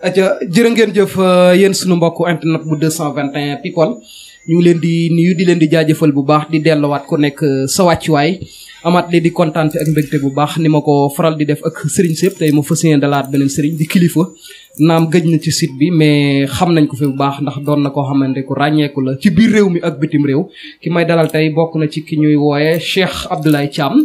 aja jërë ngeen jëf yéen sunu mbokku internet bu 221 people ñu ngi leen di nuyu di leen di jaajëfal bu baax di delluwaat ku nekk sa wàccuwaay amaat li di kontaan ak mbégte bu baax ni ma ko faral di def ak Serigne Sepp tey ma fas yéene dalaat beneen Serigne di kilifa naam gëj na ci site bi mais xam nañ ko fi bu baax ndax doon na koo xamante ku ràññeeku la ci biir réew mi ak bitim réew ki may dalal tey bokk na ci ki ñuy wooye Cheikh Abdoulaye Thiam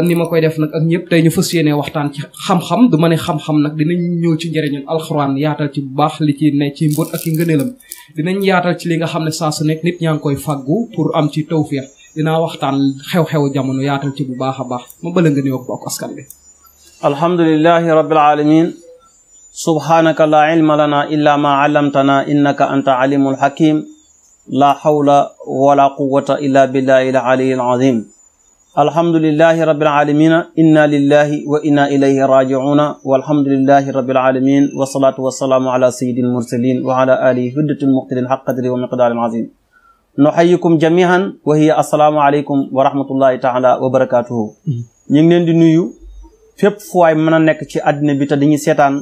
ni ma koy def nag ak ñëpp tey ñu fas yéene waxtaan ci xam-xam du ma ne xam-xam nag dinañ ñëw ci njëriñul alxuraan yaatal ci bu baax li ci ne ci mbóot ak i ngëneelam dinañ yaatal ci li nga xam ne saa su nekk nit ñaa ngi koy fàggu pour am ci tawfiix dinaa waxtaan xew-xew jamono yaatal ci bu baax a baax ma bëla nga nuyoo bokk askan bi alhamdulillahi rabbil alamin subhanaka la ilma lana illa ma allamtana innaka anta alimul hakim la hawla wala quwwata illa billahi al aliyyil azim alhamdulillahi rabbil alamin inna lillahi wa inna ilayhi raji'una walhamdulillahi rabbil alamin wassalatu wassalamu ala sayyidil mursalin wa ala alihi huddatil muqtadin haqq qadri wa miqdaril azim nuhayyikum jami'an wa hiya assalamu alaykum wa rahmatullahi ta'ala wa barakatuhu ñu ngi leen di nuyu fépp fu waay mën a nekk ci àddina bi te dañuy seetaan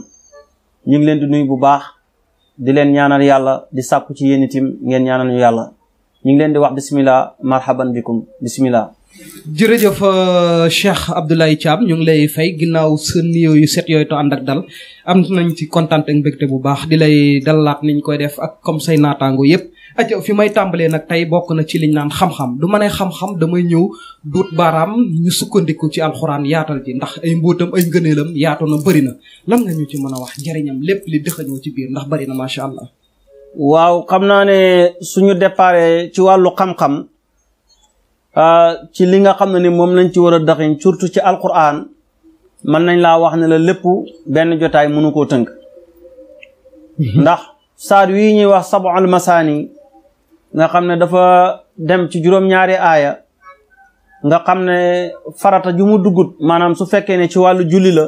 ñu ngi leen di nuyu bu baax di leen ñaanal yàlla di sàkku ci yéen itam ngeen ñaanal ñu yàlla ñu ngi leen di wax bismillah marhaban bikum bismillah jërëjëf Cheikh Abdoulaye Thiam ñu ngi lay fay ginnaaw sa nuyoo yu set yooyu to ànd ak dal am nañ ci kontaan ak mbégte bu baax di lay dalalaat niñ koy def ak comme say naataango yépp aja fi may tàmbalee nag tey bokk na ci liñ naan xam-xam du ma ne xam-xam damay ñëw duut baaraam ñu sukkandiku ci alxuraan yaatal ci ndax ay mbóotam ay ngëneelam yaatu na bëri na lan nga ñu ci mën a wax njëriñam lépp li dëxañoo ci biir ndax bëri na macha allah. waaw xam naa ne suñu déparé ci wàllu xam-xam ci li nga xam ne ni moom lañ ci war a daxiñ surtout ci alquran mën nañ laa wax ne la lépp benn jotaay mënu koo tënk ndax saar wi ñuy wax sab'ul masaani nga xam ne dafa dem ci juróom-ñaari aaya nga xam ne farata ju mu duggut maanaam su fekkee ne ci wàllu julli la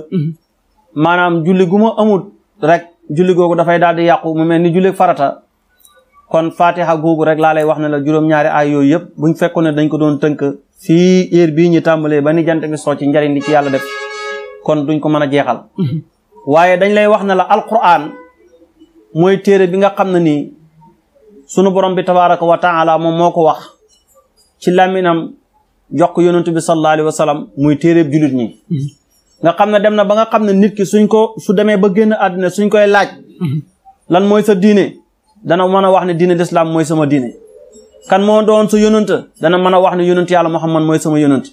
maanaam julli gu ma amut rek julli googu dafay daal di yàqu mu mel ni julli farata kon fatiha googu rek laa lay wax ne la juróom-ñaari ay yooyu yëpp buñ fekkoon ne dañ ko doon tënk fii heure bii ñu tàmbalee ba ni jant bi soo ci njariñ li ci yàlla def kon duñ ko mën a jeexal waaye dañ lay wax ne la alquran mooy téere bi nga xam ne nii sunu borom bi tabaraka wa taala moom moo ko wax ci làmminam jox ko yonentu bi sallallahu alayhi wa sallam muy téere jullit ñi nga xam ne dem na ba nga xam ne nit ki su demee ba génn àddina suñ koy laaj lan mooy sa diine dana mën a wax ne diine l'islam mooy sama diine kan moo doon sa yonent dana mën a wax ne yonent yàlla Muhammad mooy sama yonent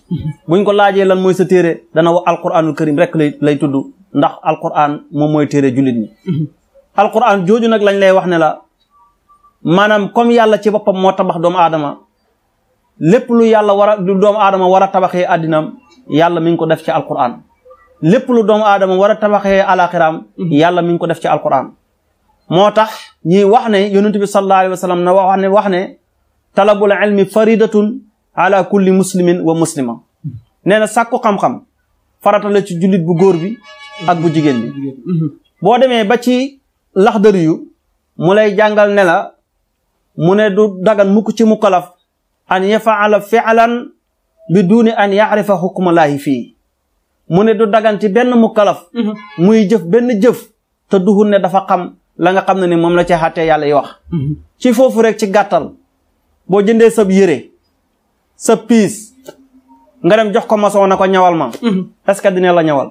buñ ko laajee lan mooy sa téere dana wax alquranul karim rek lay tudd ndax alquran moom mooy téere jullit ñi alquran jooju nag lañ lay wax ne la maanaam comme yàlla ci boppam moo tabax doomu aadama lépp lu yàlla lu doomu aadama war a tabaxee addinam yàlla mi ngi ko def ci alquran lépp lu doomu aadama war a tabaxee alaxiraam yàlla mi ngi ko def ci alquran moo tax ñi wax ne yonent bi sallallahu alayhi wa sallam na wax ne talabul ilmi faridatun ala kulli muslimin wa muslima nee na sàkku xam-xam farata la ci jullit bu góor bi ak bu jigéen bi boo demee ba ci laxdari yu mu lay jàngal ne la mu ne du dagan mukk ci mukallaf an yafaala fi'lan bi duni an ya'rifa hukmallaahi fii mu ne du dagan ci benn mukallaf muy jëf benn jëf te duhul ne dafa xam la nga xam ne ni moom la ci xàttee yàlla yi wax ci foofu rek ci gàttal boo jëndee sab yére sa piis nga dem jox ko maçon na ko ñawal ma est-ce que dina la ñawal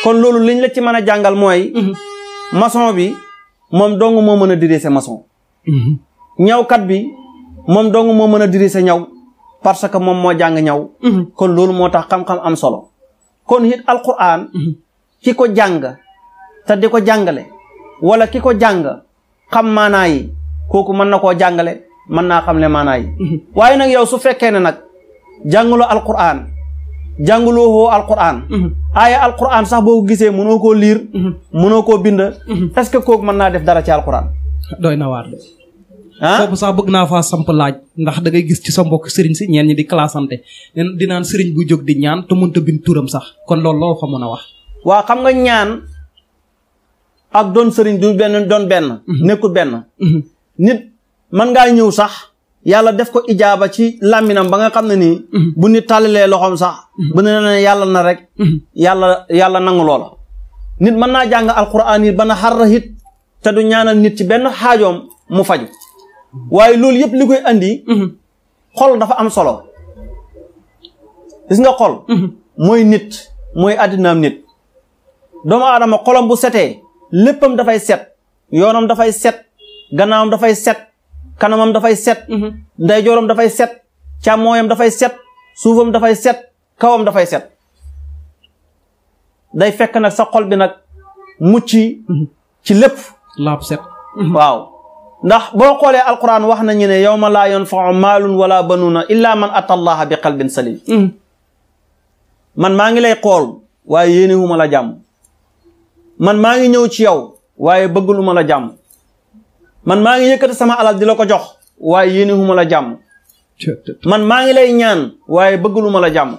kon loolu liñ la ci mën a jàngal mooy maçon bi moom dong moo mën a diriger maçon ñawkat bi moom dong moo mën a diriger ñaw parce que moom moo jàng ñaw kon loolu moo tax xam-xam am solo kon it alquran ki ko jàng te di ko jàngale wala ki ko jàng xam maanaa yi kooku mën na koo jàngale mën naa xam le maanaa yi waaye nag yow su fekkee ne nag jàngaloo alquran jàngaloo woo alquran aaya alquran sax boo ko gisee mënoo koo liir mënoo koo bind est-ce que kooku mën naa def dara ci alquran doy na waar de foofu sax bëgg naa faa samp laaj ndax da ngay gis ci sa mbokk sëriñ si ñeen ñi di classante di naan sëriñ bu jóg di ñaan te mënta bind turam sax kon loolu loo fa mën a wax waa xam nga ñaan ak doon sëriñ du doon benn nekkul benn nit mën ngaa ñëw sax yàlla def ko ijaaba ci làmminam ba nga xam ne nii bu nit tàllalee loxoom sax bu ne na yàlla na rek yàlla nangu loola nit mën naa jàng alquran yi ba na xar it te du ñaanal nit ci benn xaajoom mu faju waaye loolu yëpp li koy andi xol dafa am solo gis nga xol mooy nit mooy àddinaam nit doomu aadama xolam bu setee léppam dafay set yoonam dafay set gannaawam dafay set kanamam dafay set ndeyjooram dafay set càmmooyam dafay set suufam dafay set kawam dafay set day fekk nag sa xol bi nag mucc ci lépp laab set waaw ndax boo xoolee alquran wax nañu ne yawma laa yanfau maalun wala banuuna illa man ata allaha bi qalbin salim man maa ngi lay xool waaye yéenewuma la jàmm man maa ngi ñëw ci yow waaye bëgguluma la jàmm man maa ngi yëkkati sama alal di la ko jox waaye yéenewuma la jàmm man maa ngi lay ñaan waaye bëgguluma la jàmm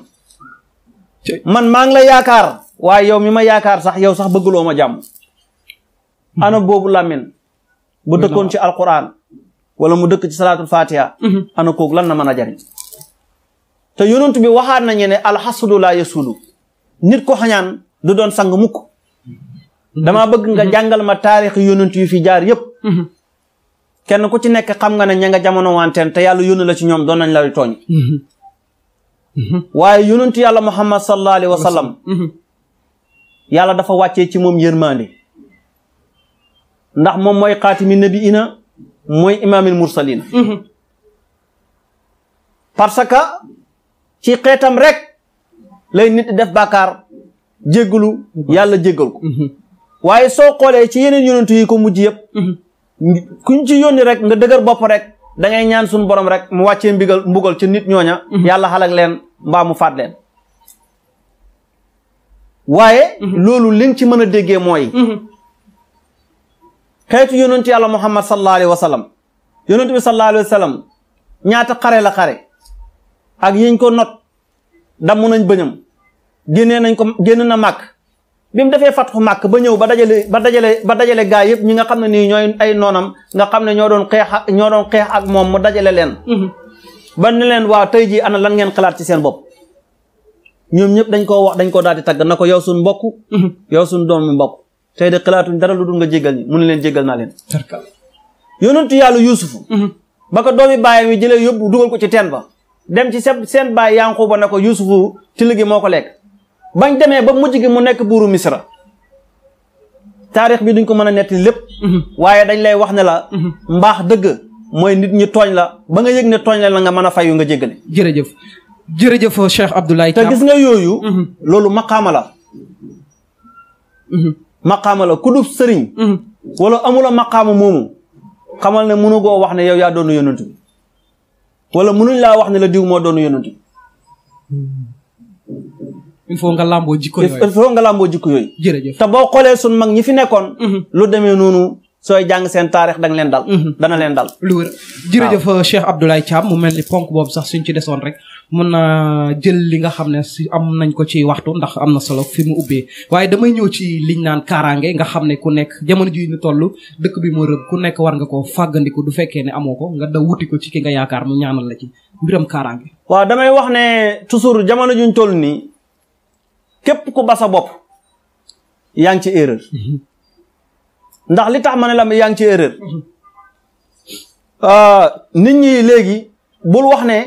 man maa ngi la yaakaar waaye yow mi ma yaakaar sax yow sax bëgguloo ma jàmm ana boobu làmmin bu dëkkoon ci alquran wala mu dëkk ci salaatul fatiha ana koog lan na mën a jariñ te yonent bi waxaat nañu ne alxasudu laa yasudu nit ko xañaan du doon sang mukk dama bëgg nga jàngal ma taarix yonent yu fi jaar yépp kenn ku ci nekk xam nga ne ña nga jamono wanteen te yàlla yónni la ci ñoom doon nañ la tooñ waaye yonent yàlla muhammad sallallahu alayhi wa sallam yàlla dafa wàccee ci moom yërmande ndax moom mooy xaatimi nabiina mooy imaamil mursalin parce que ci xeetam rek lay nit def bàkkaar jéggalu yàlla jéggal ko waaye soo xoolee ci yeneen yonent yi ko mujj yëpp kuñ ci yónni rek nga dëgër bopp rek da ngay ñaan suñu borom rek mu wàccee mbugal ci nit ñooña yàlla xalak leen mbaa mu faat leen waaye loolu li nga ci mën a déggee mooy xeetu yonent yàlla muhammad sallallahu alayhi wa sallam yonent bi sallallahu alayhi wa sallam ñaata xare la xare ak yiñ ko not damm nañ bëñam génn na màkk bi mu defee fatxu màkk ba ñëw ba dajale gaa yëpp ñi nga xam ne nii ñooy ay noonam nga xam ne ñoo doon xeex ak moom mu dajale leen ba ne leen waaw tey jii ana lan ngeen xalaat ci seen bopp ñoom ñëpp dañ koo daal di tagg na ko yow suñ mbokk yow suñ doomi mbokk tey de xalaatuñ dara lu dul nga jéggal ñi mu ne leen jéggal naa leen yonentu yàlla yuusufu ba ko doomi baayam yi jëlee yóbbu dugal ko ci teen ba dem ci seen baay Yanquba ne ko yuusufu till gi moo ko lekk bañ demee ba mujj gi mu nekk buuru misra taarix bi duñ ko mën a netti lépp waaye dañ lay wax ne la mbaax dëgg mooy nit ñi tooñ la ba nga yëg ne tooñ la nga mën a fayu nga jéggale jërëjëf Cheikh Abdoulaye Thiam te gis nga yooyu loolu maqaama la ku dub sëriñ wala amula maqaama moomu xamal ne mënu goo wax ne yow yaa doonu yonent bi wala mënuñ laa wax ne la diw moo doonu yonent bi il faut nga làmboo jikko yooyu jërëjëf te boo xoolee sun mag ñi fi nekkoon lu demee noonu sooy jàng seen taarix danga leen dal dana leen dal lu wër jërëjëf Cheikh Abdoulaye Thiam mu mel ni ponk boobu sax suñ ci desoon rek mën na jël li nga xam ne si am nañ ko ci waxtu ndax am na solo fi mu ubbee waaye damay ñëw ci liñ naan kaaraange nga xam ne ku nekk jamono ji ñu toll dëkk bi moo rëb ku nekk war nga ko fàggandiku du fekkee ne amoo ko nga daw wuti ko ci ki nga yaakaar mu ñaanal la ci mbiram kaaraange waaw damay wax ne toujours jamono juñ toll nii képp ku ba sa bopp yaa ngi ci erreur ndax li tax ma ne la yaa ngi ci erreur nit ñi léegi bul wax ne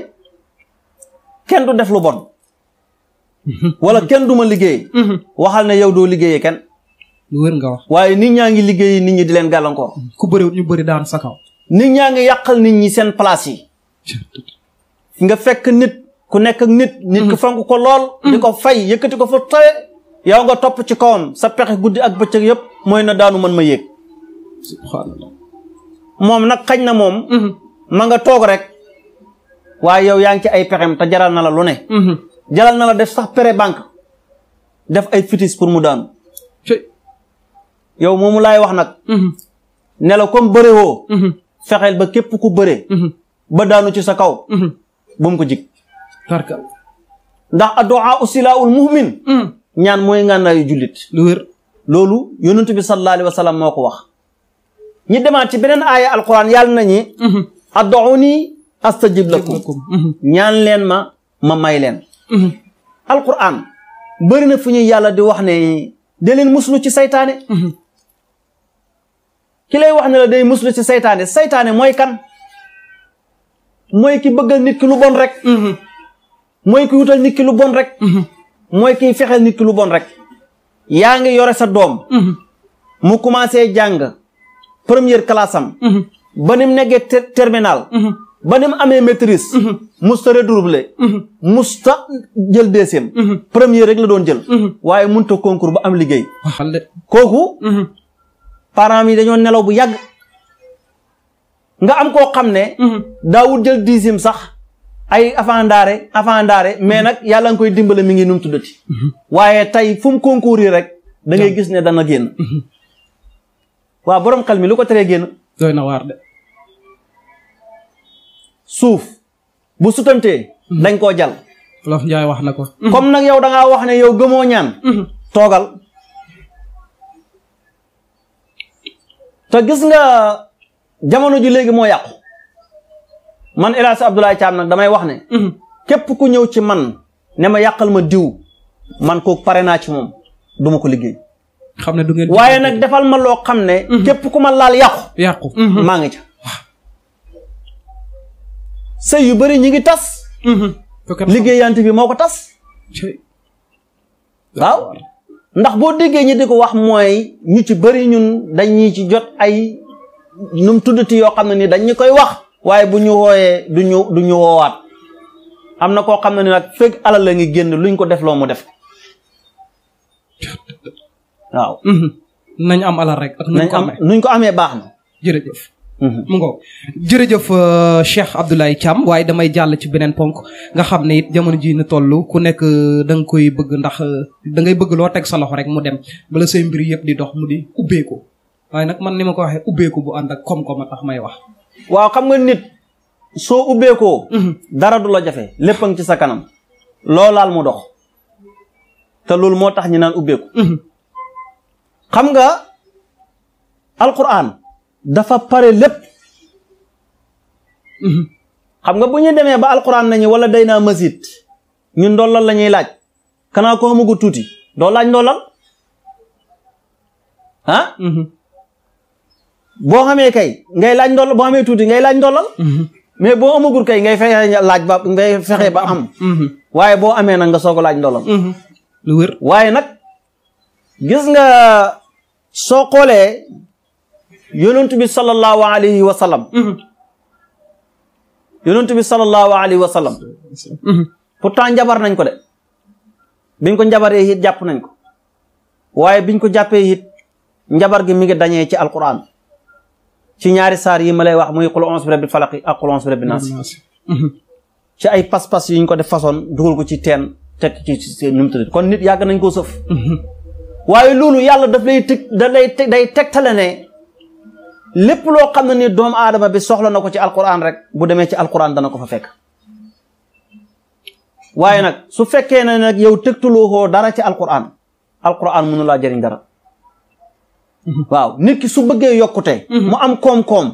kenn du def lu bon wala kenn du ma liggéey waxal ne yow doo liggéeyee kenn lu wër nga wax waaye nit ñaa ngi liggéey nit ñi di leen gàllankoor ku bëriwut ñu bëri daan sa kaw nit ñaa ngi yàqal nit ñi seen place yi nga fekk nit ku nekk ak nit ki fonk ko lool di ko fay yëkkati ko fa tawe yow nga topp ci kawam sa pexe guddi ak bëccëg yëpp mooy na daanu mën ma yéeg subhanallah moom nag xañ na moom ma nga toog rek waaye yow yaa ngi ci ay pexem te jaral na la lu ne jaral na la def sax pré banque def ay fitis pour mu daanu yow moomu laay wax nag ne la comme bëre woo fexeel ba képp ku bëre ba daanu ci sa kaw bu mu ko jig ndax addu'a usilaa'ul mu'min ñaan mooy ngànnaayu jullit lu wér loolu yonent bi sallallahu alayhi wa sallam moo ko wax ñi demaat ci beneen aaya alquran yàlla nañi ad'uuni astajib lakum ñaan leen ma may leen alquran bëri na fu ñuy yàlla di wax ne de leen muslu ci saytaane ki lay wax ne la day muslu ci saytaane mooy kan mooy ki bëggal nit ki lu bon rek mooy ki wutal nit ki lu bon rek mooy kiy fexeel nit ki lu bon rek yaa ngi yore sa doom mu commencé jàng première classe am ba ni mu nekkee terminal ba ni mu amee maîtrise musta redoubler musta jël deuxième premier rek la doon jël waaye mënut a concours ba am liggéey kooku parents yi dañoo nelaw bu yàgg nga am koo xam ne daawul jël dixième sax ay avant ndaare mais nag yàlla nga koy dimbale mi ngi num tuddati waaye tey fu mu concours yi rek da ngay gis ne dana génn waaw borom xel mi lu ko teree génn doy na waar de suuf bu sutantee dañ koo jal Wolof Njaay wax na ko comme nag yow da ngaa wax ne yow gëmoo ñaan toogal te gis nga jamono ji léegi moo yàqu man El Hadj Abdoulaye Thiam nag damay wax ne képp ku ñëw ci man ne ma yàqal ma diw man kooku pare naa ci moom du ma ko liggéey xam ne du ngeen waaye nag defal ma loo xam ne képp ku ma laal yàqu maa ngi ca sëy yu bëri ñi ngi tas liggéeyante bi moo ko tas waaw ndax boo déggee ñi di ko wax mooy ñu ci bëri ñun dañuy ci jot ay num tuddati yoo xam ne ni dañ ñu koy wax waaye bu ñu wooyee du ñu woowaat am na koo xam ne ni nag fekk alal la ngi génn luñ ko def loo mu def waaw nañ am alal rek ak nuñ ko amee baax na jërëjëf mu ngoog jërëjëf Cheikh Abdoulaye Thiam waaye damay jàll ci beneen ponk nga xam ne it jamono ji na toll ku nekk da nga koy bëgg ndax da ngay bëgg loo teg sa loxo rek mu dem bala say mbir yëpp di dox mu di ubbeeku waaye nag man ni ma ko waxee ubbeeku bu ànd ak koom-koom a tax may wax waaw xam nga nit soo ubbeekoo dara du la jafe lépp a ngi ci sa kanam loolaal mu dox te loolu moo tax ñu naan ubbeeku xam nga alquran dafa pare lépp xam nga bu ñu demee ba alquran nañu wala day naa masit ñun ndollal la ñuy laaj kanaa ko xamugu tuuti doo laaj ndollal ah boo xamee kay ngay laaj ndollal boo xamee tuuti ngay laaj ndollal mais boo amagul kay ngay fexe laaj ba ngay fexe ba am waaye boo amee nag nga soog a laaj ndollal lu wér waaye nag gis nga soo xoolee yonent bi sallallahu alayhi wa sallam yonent bi sallallahu alayhi wa sallam pourtant njabar nañ ko de biñ ko njabaree it jàpp nañ ko waaye biñ ko jàppee it njabar gi mi ngi dañee ci alquran ci ñaari saar yi ma lay wax muy qul a'uuzu bi rabbil falaq ak qul a'uuzu bi rabbin naas ci ay pas-pas yuñ ko def façon dugal ko ci teen teg ci nu mu tudd kon nit yàgg nañ koo sëf waaye loolu yàlla daf lay day tegtale ne lépp loo xam ne ni doomu aadama bi soxla na ko ci alquran rek bu demee ci alquran dana ko fa fekk waaye nag su fekkee ne nag yow tegtaloo dara ci alquran mënu laa jëriñ dara waaw nit ki su bëggee yokkute mu am koom-koom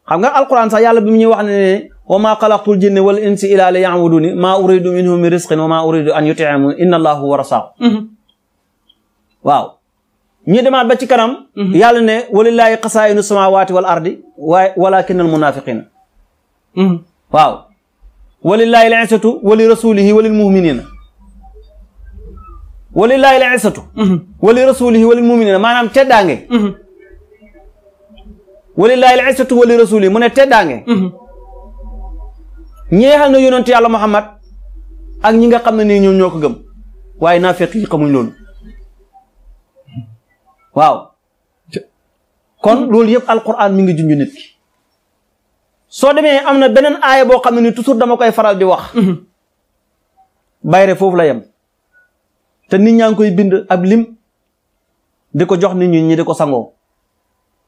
xam nga alquran sax yàlla bi mu ñuy wax ne wa maa xalaqtul jinne wal insi illa li ya'buduni maa uridu minhum min rizqin wa maa uridu an yut'imun inna allaha huwa rasaaq waaw ñu demaat ba ci kanam yàlla ne walillahi xasaayinu samawati wal ardi walakin al munafiqina waaw walillahi al izzatu wa li rasulihi wa lil muminina walillahi al izzatu wa li rasulihi wa lil muminina maanaam teddaange walillahi al izzatu wa li rasulihi mu ne teddaange ñeexal na yonent yàlla Muhammad ak ñi nga xam ne nii ñoom ñoo ko gëm waaye naafiq yi xamuñ loolu waaw kon loolu yëpp alquran mi ngi junj nit ki soo demee am na beneen aaya boo xam ne ni toujours dama koy faral di wax bayre foofu la yem te nit ñaa ngi koy bind ab lim di ko jox nit ñi di ko sangoo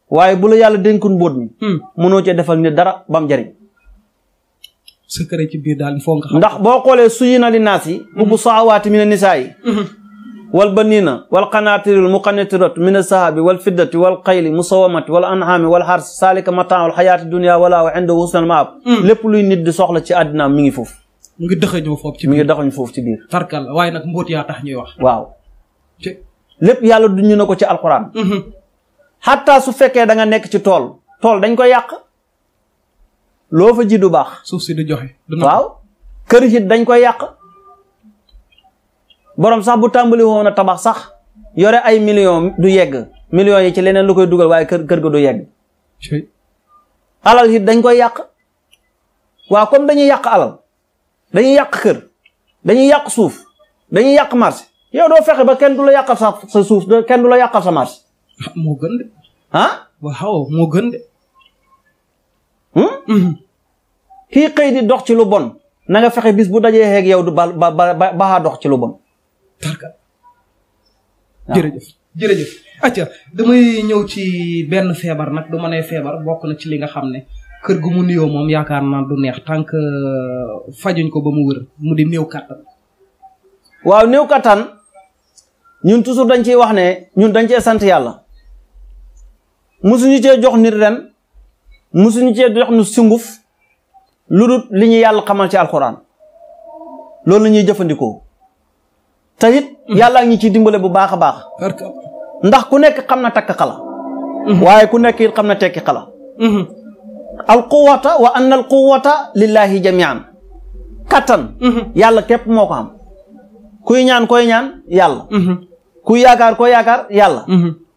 waaye bu la yàlla dénkun mbóot mi mënoo cee defal nit dara bam jariñ secret ci biir daal foo nga xam ndax boo xoolee suyina li naas yi ubbu sahawaati mina nisaa yi wal banina wal qanatiril muqannatiratu min as-sahabi wal fiddati wal xayli musawamati wal an'ami wal xars salika mataa'ul xayaati dunya wala wa indahu husnul maab lépp luy nit di soxla ci àddinaam mi ngi foofu mu ngi dëxëñoo foofu ci biir mi ngi dëxëñ foofu ci biir tarkal waaye nag mbóot yaa tax ñuy wax waaw lépp yàlla duñu na ko ci alquran. xataa su fekkee da nga nekk ci tool dañ koy yàq loo fa ji du baax. suuf si du joxe. waaw kër it dañ koy yàq borom sax bu tàmbali woon a tabax sax yore ay millions du yegg millions yi ci leneen lu koy dugal waaye kër ga du yegg. alal it dañ koy yàq waaw comme dañuy yàq alal dañuy yàq kër dañuy yàq suuf dañuy yàq marché yow doo fexe ba kenn du la yàqal sa suuf kenn du la yàqal sa marché. moo gën de. ah. waaw moo gën de. kii xëy di dox ci lu bon na nga fexe bis bu dajee xeeg yow du ba dox ci lu bon. jërëjëf acca damay ñëw ci benn feebar nag du ma nee feebar bokk na ci li nga xam ne kër gu mu nuyoo moom yaakaar naa du neex tant que fajuñ ko ba mu wër mu di néew kattan. waaw néew kattan ñun toujours dañ ciy wax ne ñun dañ cee sant yàlla musuñu cee jox nit ren musuñu cee jox nu sunguf lu dul li ñu yàlla xamal ci alxuraan loolu la ñuy jëfandikoo te it yàlla ngi ciy dimbale bu baax a baax ndax ku nekk xam na takk xala waaye ku nekk it xam na tekki xala al quwwata wa anna al quwwata lillahi jamian kattan yàlla képp moo ko am kuy ñaan koy ñaan yàlla kuy yaakaar koy yaakaar yàlla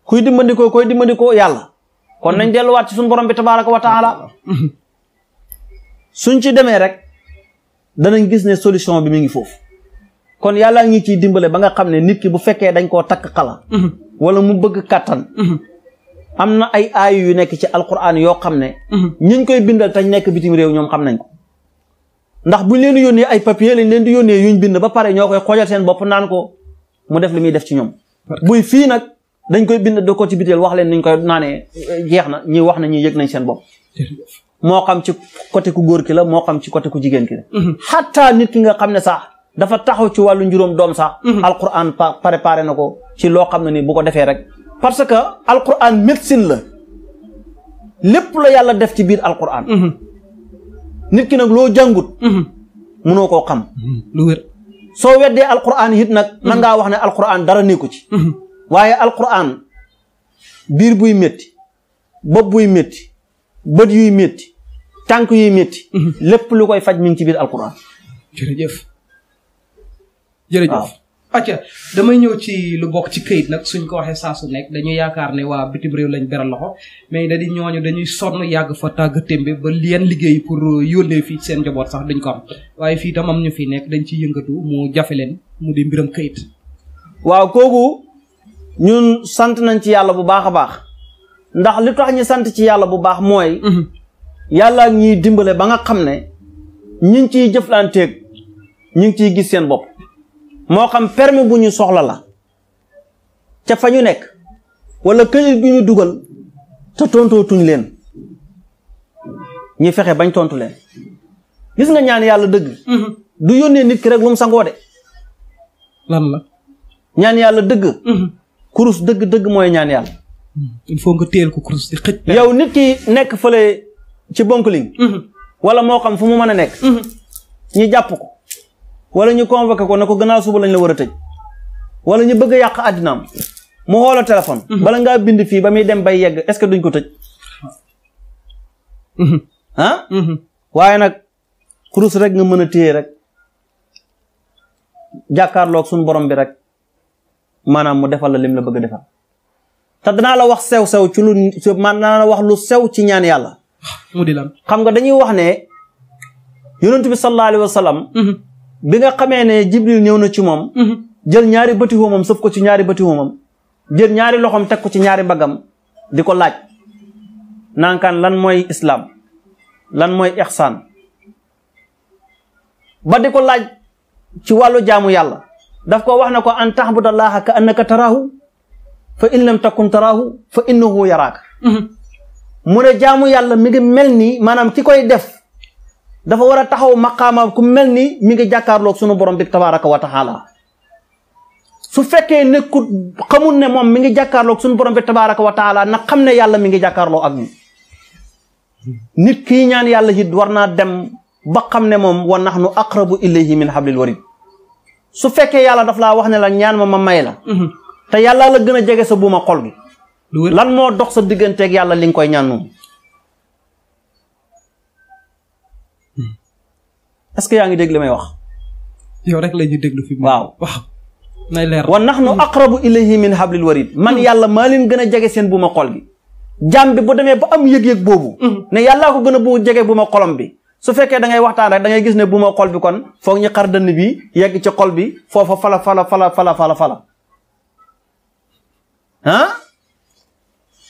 kuy dimbandikoo koy dimbandikoo yàlla kon nañ delluwaat ci suñu borom bi tabaraka wa taala suñ ci demee rek danañ gis ne solution bi mi ngi foofu kon yàlla ngi ciy dimbale ba nga xam ne nit ki bu fekkee dañ koo takk xala wala mu bëgg kàttan am na ay aayu yu nekk ci alquran yoo xam ne ñiñ koy bindal tañ nekk bitim réew ñoom xam nañ ko ndax buñ leen di yónnee ay papier lañ leen di yónnee yuñ bind ba pare ñoo koy xoojal seen bopp naan ko mu def li muy def ci ñoom buy fii nag dañ koy bind do ko ci biteel wax leen niñ koy naanee jeex na ñi wax na ñi yëg nañ seen bopp moo xam ci côté ku góor ki la moo xam ci côté ku jigéen ki la xataa nit ki nga xam ne sax dafa taxaw ci wàllu njuróom doom sax alquran préparé na ko ci loo xam ne ni bu ko defee rek parce que alquran médecine la lépp la yàlla def ci biir alquran nit ki nag loo jàngut mënoo koo xam lu wér soo weddee alquran it nag man ngaa wax ne alquran dara nekku ci waaye alquran biir buy métti bopp buy métti bët yuy métti tànk yuy métti lépp lu koy faj mi ngi ci biir alquran jërëjëf acca damay ñëw ci lu bokk ci këyit nag suñ ko waxee saa su nekk dañuy yaakaar ne waa bitim réew lañ beral loxo mais da di ñooñu dañuy sonn yàgg fa tàgg témbe ba yenn liggéey pour yónnee fii seen njaboot sax duñ ko am waaye fii tam am ñu fi nekk dañ ciy yëngatu mu jafe leen mu di mbiram këyit waaw kooku ñun sant nañ ci yàlla bu baax a baax ndax li tax ñu sant ci yàlla bu baax mooy yàlla ñuy dimbale ba nga xam ne ñi ngi ciy jëflanteeg ñi ngi ciy gis seen bopp moo xam permis bu ñu soxla la ca fa ñu nekk wala këyit bi ñu dugal te tontootuñ leen ñi fexe bañ tontu leen gis nga ñaan yàlla dëgg du yónnee nit ki rek lu mu sangoo de lan la ñaan yàlla dëgg kurus dëgg mooy ñaan yàlla il faut nga teel ko kurus di xëj yow nit ki nekk fële ci Bonkling wala moo xam fu mu mën a nekk ñi jàpp ko wala ñu convoqué ko ne ko gannaaw suba lañ la war a tëj wala ñu bëgg a yàq àddinaam mu xoola téléphone bala ngaa bind fii ba muy dem bay yegg est-ce que duñ ko tëj waaye nag kurus rek nga mën a téye rek jàkkaarloog suñu borom bi rek maanaam mu defal la lim la bëgg a defal te danaa la wax sew-sew ci lu danaa la wax lu sew ci ñaan yàlla mu di lan xam nga dañuy wax ne yonent bi sallallahu alayhi wa sallam bi nga xamee ne Jibril ñëw na ci moom jël ñaari bëti xoomam sëf ko ci ñaari bëti xoomam jël ñaari loxoom teg ko ci ñaari mbaggam di ko laaj nankaan lan mooy islam lan mooy ihsaan ba di ko laaj ci wàllu jaamu yàlla daf ko wax na ko an tahbudallaha ka annaka taraahu fa in lam takun taraahu fa innahu yaraaka mu ne jaamu yàlla mi ngi mel ni maanaam ki koy def dafa war a taxaw maqaama ku mel ni mi ngi jàkkaarloog sunu borom bi tabaraka wa taala su fekkee nekkut xamul ne moom mi ngi jàkkaarloog sunu borom bi tabaraka wa taala na xam ne yàlla mi ngi jàkkaarloo ak ñun nit kii ñaan yàlla it war naa dem ba xam ne moom wa nahnu aqrabu ilayhi min hablil warid su fekkee yàlla daf laa wax ne la ñaan ma may la te yàlla la gën a jege sa buuma xol gi lan moo dox sa digganteeg yàlla li nga koy ñaan noonu est-ce que yaa ngi dégg li may wax yow rek la ñuy déglu fi waaw nay leer wa nahnu aqrabu ilayhi min hablil warid man yàlla maa leen gën a jege seen buuma xol gi jaam bi bu demee ba am yëg-yëg boobu ne yàllaa ko gën a bu jege buuma xolam bi su fekkee da ngay waxtaan rek da ngay gis ne buuma xol bi kon foog ñu xar dënn bi yegg ci xol bi foofa fala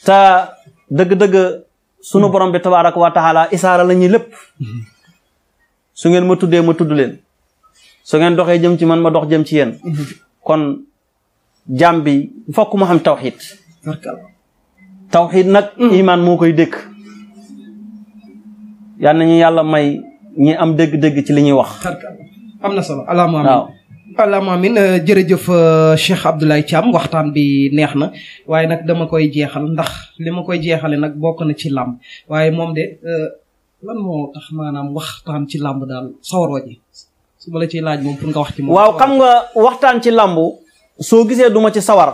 te dëgg-dëgg sunu borom bi tabaaraka wa taala isaara la ñuy lépp su ngeen ma tuddee ma tudd leen su ngeen doxee jëm ci man ma dox jëm ci yéen kon jaam bi fokk mu xam tawxiid nag imaan moo koy dëkk yal nañu yàlla may ñi am dégg-dégg ci li ñuy wax am na solo allahumma amin jërëjëf Cheikh Abdoulaye Thiam waxtaan bi neex na waaye nag dama koy jeexal ndax li ma koy jeexale nag bokk na ci làmb waaye moom de lan moo tax maanaam waxtaan ci làmb daal sawaroo ji su ma la ciy laaj moom pour nga wax ci moom waaw xam nga waxtaan ci làmb soo gisee duma ci sawar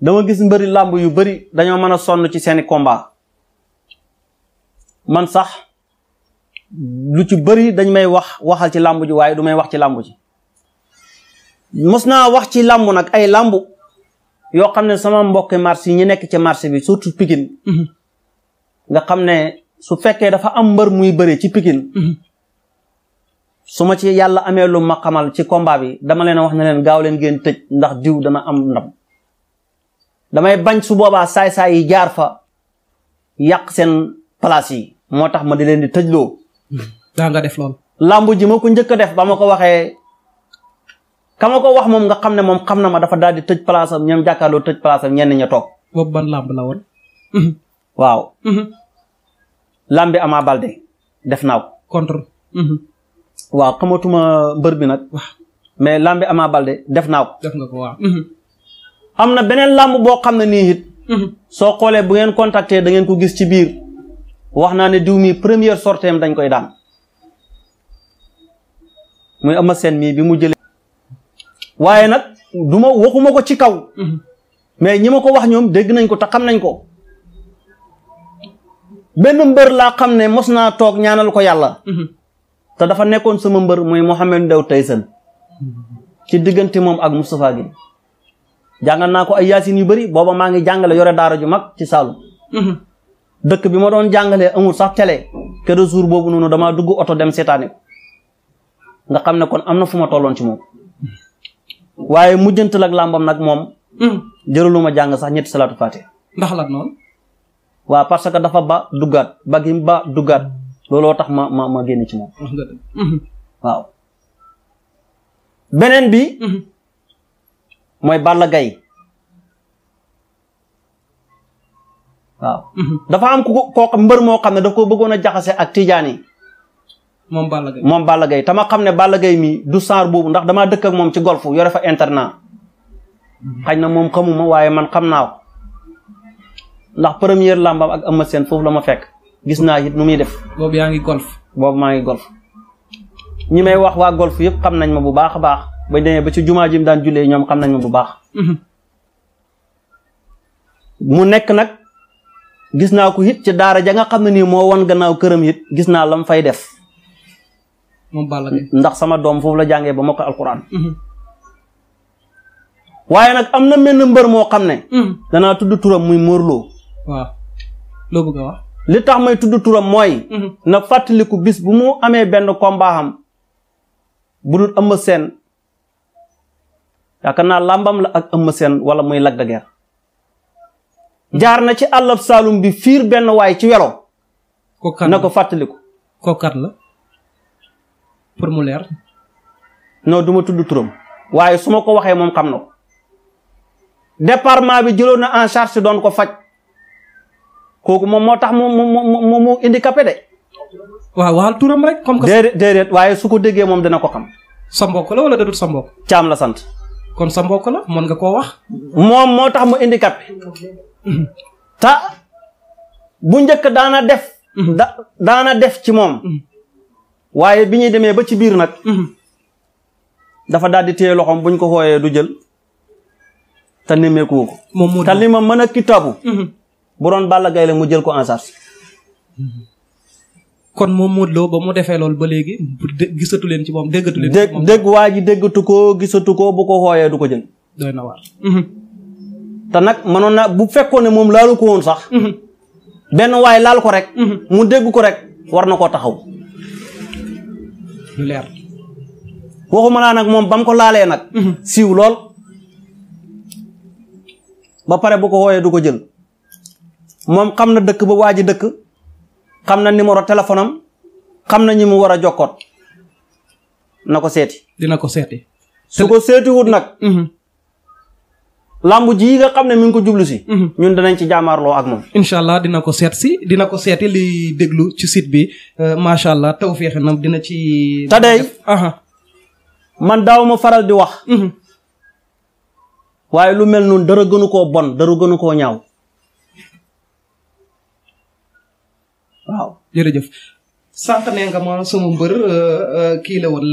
dama gis mbëri làmb yu bari dañoo mën a sonn ci seeni combat man sax lu ci bëri dañ may waxal ci làmb ji waaye du may wax ci làmb ji mos naa wax ci làmb nag ay làmb yoo xam ne sama mbokki marché yi ñu nekk ci marché bi surtout Pikine nga xam ne su fekkee dafa am mbër muy bëri ci Pikine su ma ci yàlla amee lu ma xamal ci combat bi dama leen wax ne leen gaaw leen ngeen tëj ndax diw dana am ndam damay bañ su boobaa saay-saay yi jaar fa yàq seen place yi moo tax ma di leen di tëjloo daa nga def loolu làmb ji ma ko njëkk a def ba ma ko waxee ka ma ko wax moom nga xam ne moom xam na ma dafa daal di tëj place am ñoom jàkkaarloo tëj place am ñenn ña toog boobu ban làmb la woon waaw làmbi Ama Baldé def naa ko contre waaw xamatuma mbër bi nag mais làmbi Ama Baldé def naa ko def nga ko waaw am na beneen làmb boo xam ne nii it soo xoolee bu ngeen contacter da ngeen ko gis ci biir wax naa ne diw mi première sorteem dañ koy daan muy Eumeu Sène mii bi mu jëlee waaye nag waxuma ko ci kaw mais ñi ma ko wax ñoom dégg nañ ko te xam nañ ko benn mbër laa xam ne mos naa toog ñaanal ko yàlla te dafa nekkoon sama mbër muy Mohamed Ndao Tyson ci diggante moom ak Moustapha Guèye jàngal naa ko ay yaasin yu bëri booba maa ngi jàngale yore daara ju mag ci Saalum dëkk bi ma doon jàngalee amul sax télé kër jour boobu noonu damaa dugg oto dem seetaane ko nga xam ne kon am na fu ma tolloon ci moom waaye mujjantal ak làmbam nag moom jërulu ma jàng sax ñetti salaatu faatiha ndax la noonu waaw parce que dafa ba duggaat looloo tax ma génn ci moom waaw beneen bi mooy Balla Gaye waaw dafa am koo mbër moo xam ne daf ko bëggoon a jaxase ak tijaan yi moom Balla Gaye tama xam ne Balla Gaye mi du saar boobu ndax damaa dëkk ak moom ci golf yore fa internat xañ na moom xamuma waaye man xam naa ko ndax première làmbam ak Eumeu Sène foofu la ma fekk gis naa it nu muy def boobu yaa ngi golf boobu maa ngi golf ñi may wax waa golf yëpp xam nañ ma bu baax a baax ba demee ba ci jumaa jim daan jullee ñoom xam nañ ma bu baax mu nekk nag gis naa ko it ci daara ja nga xam ne nii moo wan gannaaw këram it gis naa lam fay def moom Balla Gaye ndax sama doom foofu la jàngee ba mokk alquran waaye nag am na menn mbër moo xam ne danaa tudd turam muy Mor Lo waaw loo bëgg a wax li tax may tudd turam mooy na fàttaliku bis bu mu amee benn combat am bu dul Eumeu Sène yaakaar naa làmbam la ak Eumeu Sène wala muy Lac de Guiers jaar na ci àllab Saalum bi fiir benn waay ci welo na ko fàttaliku kookat la pour mu leer non du ma tudd turam waaye su ma ko waxee moom xam na ko département bi jëloon na en charge doon ko faj kooku moom moo tax mu handicapé de waaw waxal turam rek comme que déedéet waaye su ko déggee moom dina ko xam sa mbokk la wala dadut sa mbokk Caam la sant kon sa mbokk la mën nga koo wax moom moo tax mu handicapé ta bu njëkk daana def ci moom waaye bi ñuy demee ba ci biir nag dafa daal di téye loxoom buñ ko xooyee du jël te nemmeeku ko. moom Modou te li ma mën a kitaabu. bu doon Balla Gaye la mu jël ko en charge. kon moom Modou Lo ba mu defee loolu ba léegi gisatu leen ci moom déggatu leen. dégg waa ji déggatu ko gisatu ko bu ko xooyee du ko jël. doy na waar. te nag mënoon na bu fekkoon ne moom laalu ko woon sax. benn waay laal ko rek. mu dégg ko rek war na koo taxaw. lu leer. waxuma laa nag moom ba mu ko laalee nag. siiw lool. ba pare bu ko xooyee du ko jël. moom xam na dëkk ba waa ji dëkk. xam na numéro téléphone am. xam na ñi mu war a jokkoot. na ko seeti. dina ko seeti. su ko seetiwut nag. lambu ji nga xam ne mi ngi ko jublu si. ñun danañ ci jaamaarloo ak moom. incha allah dina ko seet si dina ko seeti li déglu ci site bi macha allah tawféex na dina ci. te day man daaw ma faral di wax. waaye lu mel noonu dara gënu koo bon dara gënu koo ñaaw. waaw jërëjëf. sànq nee nga ma sama mbër kii la woon.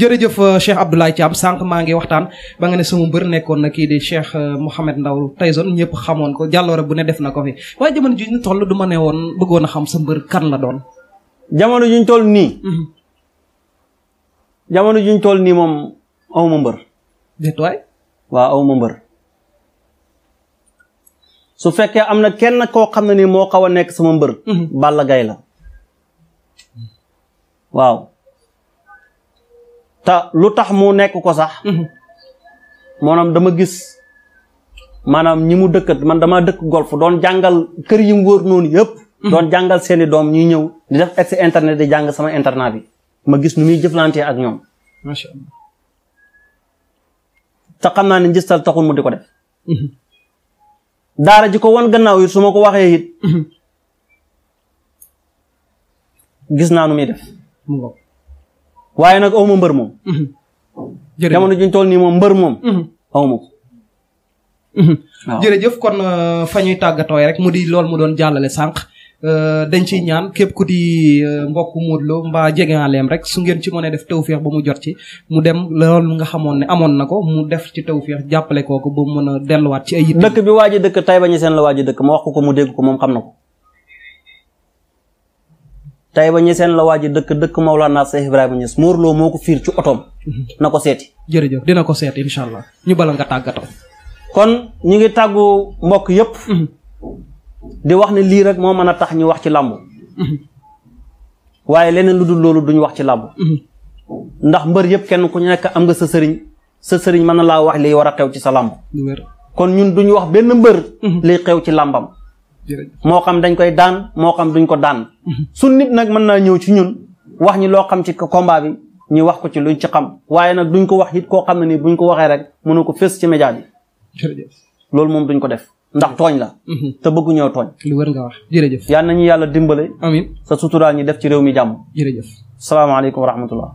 jërëjëf Cheikh Abdoulaye Thiam sànq maa ngi waxtaan ba nga ne sama mbër nekkoon na kii di Cheikh Mouhamed Ndao Tyson ñëpp xamoon ko jàlloore bu ne def na ko fi waaye jamono ji ñu toll du ma ne woon bëggoon a xam sa mbër kan la doon. jamono ji ñu toll nii. jamono ji ñu toll nii moom awma mbër. déet waay. waaw awma mbër. su fekkee am na kenn koo xam ne nii moo xaw a nekk sama mbër. Balla Gaye la. waaw. te lu tax mu nekk ko sax. maanaam dama gis maanaam ñi mu dëkkat man dama dëkk golf doon jàngal kër yi mu wër noonu yëpp. doon jàngal seeni doom ñuy ñëw di def accès internet di jàng sama internat bi ma gis nu muy jëflantee ak ñoom. macha allah. te xam naa ne njëstal taxul mu di ko def. daara ji ko wan gannaaw it su ma ko waxee it. gis naa nu muy def. waaye nag awma mbër moom. jërëjëf jamono ji ñu toll nii moom mbër moom. awma ko. waaw jërëjëf kon fa ñuy tàggatoo rek mu di loolu mu doon jàllale sànq dañ ciy ñaan képp ku di mbokku Modou Lo mbaa jegealeem rek su ngeen ci mënee def tawféex ba mu jot ci mu dem loolu nga xamoon ne amoon na ko mu def ci tawféex jàppale kooku ba mu mën a delluwaat ci ay yitte. dëkk bi waa ji dëkk Taïba Niassène la waa ji dëkk ma wax ko mu dégg ko moom xam na ko. Taïba Niassène la waa ji dëkk Maulana Cheikh Ibrahima Niass Modou Lo moo ko fiir ci otoom. na ko seeti. jërëjëf dina ko seeti incha allah ñu bala nga tàggatoo. kon ñu ngi tàggu mbokk yëpp. di wax ne lii rek moo mën a tax ñu wax ci làmb. waaye leneen lu dul loolu duñ wax ci làmb. ndax mbër yëpp kenn ku nekk am nga sa sëriñ mën na laa wax liy war a xew ci sa làmb. kon ñun duñu wax benn mbër. liy xew ci làmbam. moo xam dañ koy daan moo xam duñ ko daan. su nit nag mën naa ñëw ci ñun wax ñi loo xam ci combat bi ñu wax ko ci luñ ci xam waaye nag duñ ko wax it koo xam ne nii buñ ko waxee rek mënu ko fës ci média bi. loolu moom duñ ko def ndax tooñ la. te bëggu ñëw tooñ. lu wër nga wax jërëjëf. yal nañu yàlla dimbale. amiin sa suturaal ñi def ci réew mi jàmm. jërëjëf. salaamaaleykum wa rahmatullah.